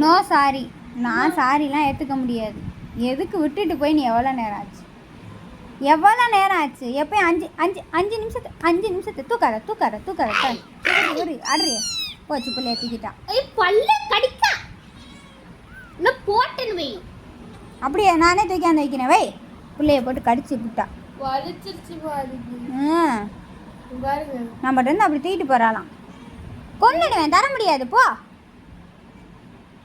No sorry, நான் சாரிலாம் ஏற்றுக்க முடியாது. எதுக்கு விட்டுட்டு போய் நீ எவ்வளோ நேரம் ஆச்சு? எவ்வளோ நேரம் ஆச்சு? எப்பயும் 5 நிமிஷத்து தூக்காத ஒரு ஆடுறிய போச்சு பிள்ளை ஏற்றிக்கிட்டான். அப்படியே நானே தூக்கியாந்து வைக்கிறேன். வை பிள்ளைய போட்டு கடிச்சு விட்டா. நம்மகிட்ட இருந்து அப்படி தூக்கிட்டு போகிறாளாம். கொண்டுடுவேன், தர முடியாது போ.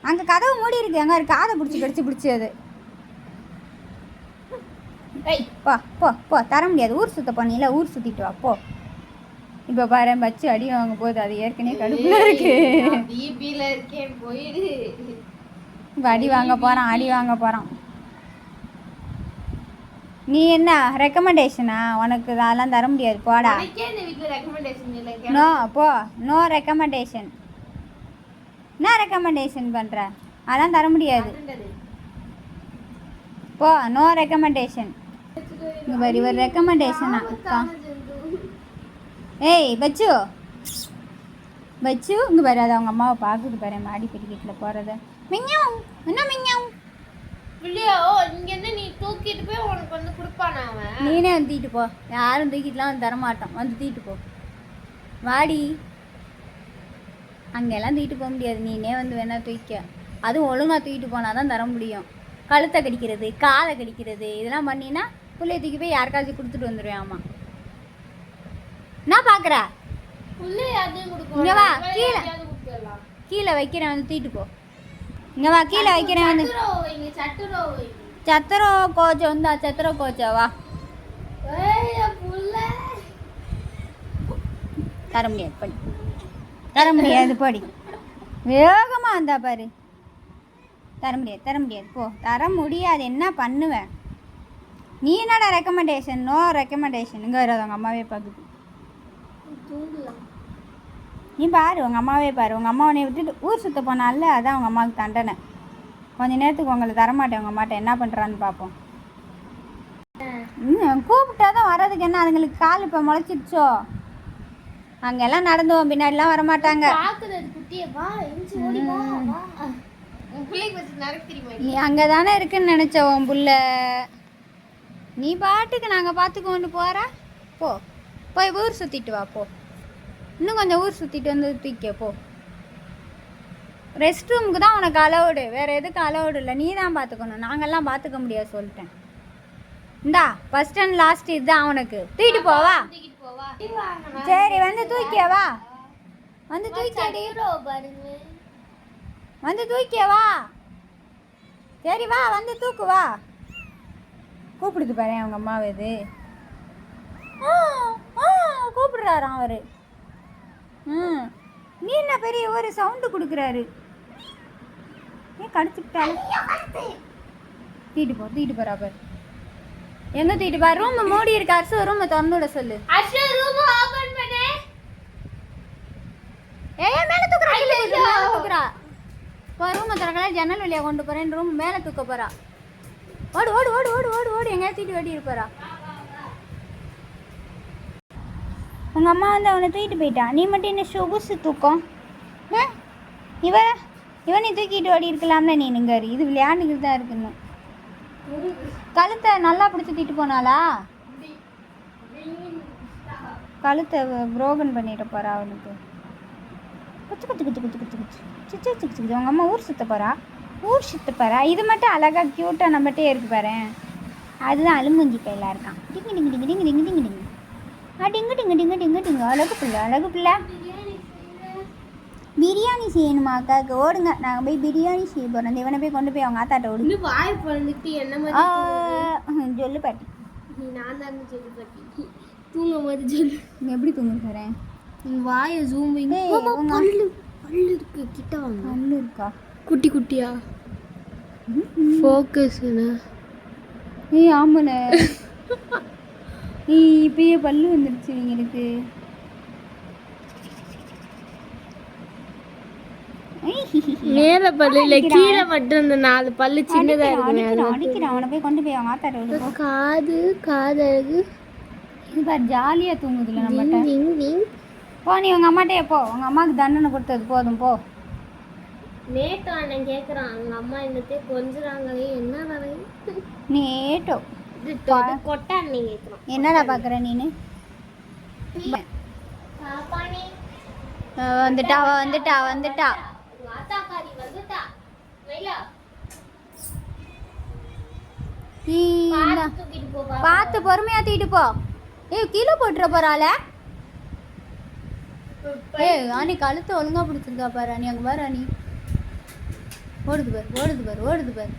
அங்கே கதவு மூடி இருக்கு, அங்கே ஒரு காதை பிடிச்சி அது. போ போ போ, தர முடியாது. ஊர் சுத்த போனீங்களா, ஊர் சுற்றிட்டு வா போ. இப்போ பாரு வச்சு அடி வாங்க போகுது. அது ஏற்கனவே கடுப்புல இருக்கு. இப்போ அடி வாங்க போகிறான். நீ என்ன ரெக்கமெண்டேஷனா? உனக்கு அதெல்லாம் தர முடியாது, போடா. நோ போ, நோ ரெக்கமெண்டேஷன். என்ன ரெக்கமெண்டேஷன் பண்ணுற? அதெல்லாம் தர முடியாது, போ. No recommendation. இங்கே பாரு, இவர் ரெக்கமெண்டேஷனா? ஏய் பச்சு இங்கே பாரு, அது அவங்க அம்மாவை பார்க்குது பாரு, மாடி பெட்டிக்கிட்டில் போகிறத. மிஞ்சாவும் என்ன மிஞ்சாவும் நீனே வந்து தூக்கிட்டு போ. யாரும் தூக்கிட்டுலாம் தரமாட்டோம், வந்து தூக்கிட்டு போ. வாடி. அங்கெல்லாம் தூக்கிட்டு போக முடியாது, நீனே வந்து வேணா தூக்க. அதுவும் ஒழுங்காக தூக்கிட்டு போனால் தான் தர முடியும். கழுத்தை கடிக்கிறது, காதை கடிக்கிறது, இதெல்லாம் பண்ணினா பிள்ளைய தூக்கி போய் யாருக்காச்சும் கொடுத்துட்டு வந்துடுவேன். ஆமாம், நான் பார்க்குறா. இங்கே வா, கீழே வைக்கிறேன், வந்து தூக்கிட்டு போ. இங்கே வா, கீழே வைக்கிறேன் வந்து. சத்திரோ கோச்சம் வந்தா, சத்திரோ கோச்சா வா. தர முடியாது படி, தர முடியாது படி. வேகமாக வந்தா பாரு. தர முடியாது போ. தர முடியாது, என்ன பண்ணுவேன்? நீ என்னடா ரெக்கமெண்டேஷன்? No recommendation. இங்கே வராது, உங்கள் அம்மாவே பார்க்குது. நீ பாரு, உங்கள் அம்மாவே பாரு. உங்கள் அம்மா உன்னை விட்டுட்டு ஊர் சுற்ற போனால, அதான் உங்கள் அம்மாவுக்கு தண்டனை. கொஞ்ச நேரத்துக்கு உங்களை தரமாட்டேன். உங்கள் அம்மாட்ட என்ன பண்ணுறான்னு பார்ப்போம். கூப்பிட்டா தான் வர்றதுக்கு என்ன? அதுங்களுக்கு கால் இப்போ முளைச்சிடுச்சோ? அங்கெல்லாம் நடந்துவோம், பின்னாடிலாம் வரமாட்டாங்க. நீ அங்கே தானே இருக்குன்னு நினச்ச உன் புள்ள. நீ பாட்டுக்கு நாங்கள் பார்த்துக்கொண்டு போகிற. போய் ஊர் சுற்றிட்டு வா போ. இன்னும் கொஞ்சம் ஊர் சுற்றிட்டு வந்து தூக்க போ. ரெஸ்ட் ரூமுக்கு தான் உனக்கு அலவுடு, வேறு எதுக்கு அலவுடு இல்லை. நீ தான் பார்த்துக்கணும், நாங்கள்லாம் பார்த்துக்க முடியாது சொல்லிட்டேன். இந்தா ஃபர்ஸ்ட் அண்ட் லாஸ்ட் இதுதான் அவனுக்கு. தூக்கிட்டு போவா. சரி வந்து தூக்கிய வா, வந்து தூக்கியடி, வந்து தூக்கிய வா. சரி வா, வந்து தூக்கு வா. கூப்பிடுது பாரு அவங்க அம்மாவை. இது கூப்பிடுறாராம் அவரு. நீ என்ன பெரிய ஒரு சவுண்டு கொடுக்குறாரு. ஏன் கடிச்சுக்கிட்டாலும் தூக்கிட்டு போறா பாரு. எங்க தூக்கிட்டு பாரு? ரூம் மூடி இருக்கு. அர்ஷு ரூம் திறந்து விட சொல்லு. ஏன் மேல தூக்குறா? போ, ரூம் திறக்கல, ஜன்னல் வழியா கொண்டு போறேன். ரூம் மேல தூக்க போறா. ஓடு ஓடு ஓடு ஓடு ஓடு ஓடு, எங்கேயா தூக்கிட்டு ஓடி இருப்பா. உங்கள் அம்மா வந்து அவனை தூக்கிட்டு போயிட்டான். நீ மட்டும் என்ன சொகுசு தூக்கம்? இவனை தூக்கிட்டு ஓடி இருக்கலாம்ல நீ. நிங்காரு, இது விளையாண்டுக்கிட்டு தான் இருக்குன்னு. கழுத்தை நல்லா பிடிச்சி தூக்கிட்டு போனாளா? கழுத்தை புரோகன் பண்ணிட்டு போறா அவனுக்கு. குச்சு குச்சு குச்சு குச்சு குச்சு குச்சு சிச்சு சிச்சு சிச்சு. உங்கள் அம்மா ஊர் சுற்ற போறா. இது மட்டும் அழகா க்யூட்டாக நம்மகிட்டே இருக்கு பாரு. அதுதான் அலுங்குஞ்சி பையலாக இருக்கான். டிங்கு டிங்கு டிங்கு டிங்கு டிங்கு டிங்கு டிங்கு. டிங்கு டிங்கு டிங்கு டிங்கு டிங்கு. அழகு பிள்ளை. பிரியாணி செய்யணுமா அக்காவுக்கு? ஓடுங்க, நாங்கள் போய் பிரியாணி செய்ய போகிறோம். இவனை போய் கொண்டு போய் அவங்க ஆத்தாட்ட ஓடு. சொல்லு பாட்டி. தூங்கும் போது சொல்லு. எப்படி தூங்க போகிறேன்? வாயை ஜூம் பல்லு இருக்கு, கிட்ட வாங்க. பல்லு இருக்கா? குட்டி குட்டியா? ஃபோக்கஸ்னா? ஏய் ஆமாண்ணே. இப்பயே பல்லு வந்துடுச்சு எங்களுக்கு. மேல பல்லு இல்ல, கீழே மட்டும் இந்த 4 பல்லு சின்னதா இருக்கு. அடிக்கிறான். அவனை போய் கொண்டு போய் அவங்க ஆத்தாட்ட ஓடு. காது அழகு. இது பாரு, ஜாலியா தூங்குதுல நம்மட்ட. போ நீ உங்கள் அம்மாட்டே போ, உங்கள் அம்மாவுக்கு தண்டனை கொடுத்தது போதும் போ. நேத்து அண்ணன் கேக்குறான் அவங்க அம்மா என்னத்தே கொஞ்சறாங்களே என்ன வரை நீ ஏட்டோ இது தொடு கொட்டா அண்ணன் கேக்குறான். என்னடா பார்க்குற நீனு? பாப்பானே வந்துட்டா வந்துட்டா வந்துட்டா. வாத்தாக்காரி வந்துட்டா. மைலா தூக்கிட்டு போ. பார்த்து பொறுமையாக தூக்கிட்டு போ. ஏய் கீழே போட்டுற போறாள. ஏய் அணி கழுத்து ஒழுங்கா பிடிச்சிருக்கா பாரு அணி. அங்கே பாரு அணி. ஓடுது பாரு ஓடுது பாரு ஓடுது பாரு.